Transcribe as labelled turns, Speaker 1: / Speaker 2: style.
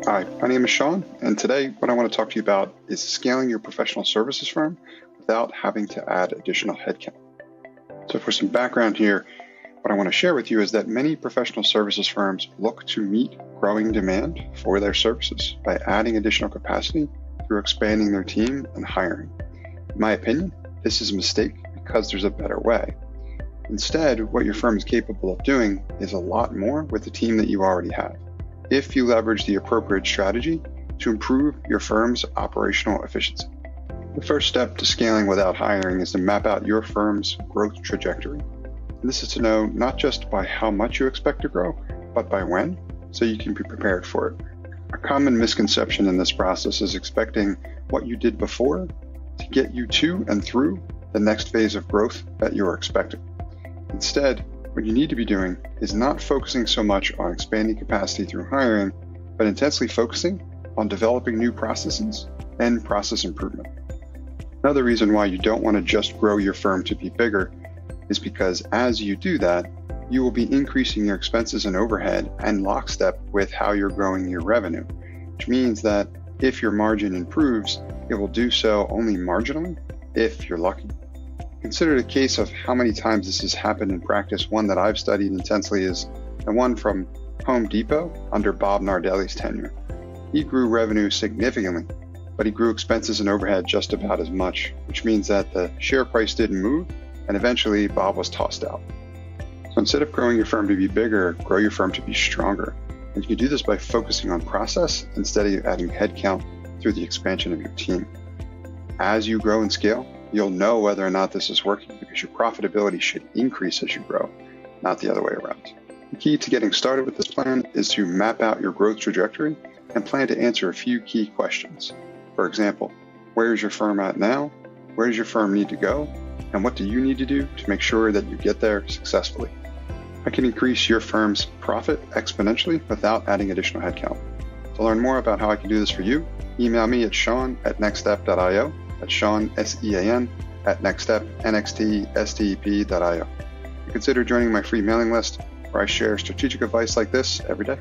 Speaker 1: Hi, my name is Sean, and today what I want to talk to you about is scaling your professional services firm without having to add additional headcount. So for some background here, what I want to share with you is that many professional services firms look to meet growing demand for their services by adding additional capacity through expanding their team and hiring. In my opinion, this is a mistake because there's a better way. Instead, what your firm is capable of doing is a lot more with the team that you already have, if you leverage the appropriate strategy to improve your firm's operational efficiency. The first step to scaling without hiring is to map out your firm's growth trajectory. And this is to know not just by how much you expect to grow, but by when, so you can be prepared for it. A common misconception in this process is expecting what you did before to get you to and through the next phase of growth that you're expecting. Instead, what you need to be doing is not focusing so much on expanding capacity through hiring, but intensely focusing on developing new processes and process improvement. Another reason why you don't want to just grow your firm to be bigger is because as you do that, you will be increasing your expenses and overhead and lockstep with how you're growing your revenue, which means that if your margin improves, it will do so only marginally if you're lucky. Consider the case of how many times this has happened in practice. One that I've studied intensely is the one from Home Depot under Bob Nardelli's tenure. He grew revenue significantly, but he grew expenses and overhead just about as much, which means that the share price didn't move, and eventually Bob was tossed out. So instead of growing your firm to be bigger, grow your firm to be stronger. And you can do this by focusing on process instead of adding headcount through the expansion of your team. As you grow and scale, you'll know whether or not this is working because your profitability should increase as you grow, not the other way around. The key to getting started with this plan is to map out your growth trajectory and plan to answer a few key questions. For example, where is your firm at now? Where does your firm need to go? And what do you need to do to make sure that you get there successfully? I can increase your firm's profit exponentially without adding additional headcount. To learn more about how I can do this for you, email me at sean@nxtstep.io. That's Sean, SEAN, at NxtStep, NxtStep.io. Consider joining my free mailing list where I share strategic advice like this every day.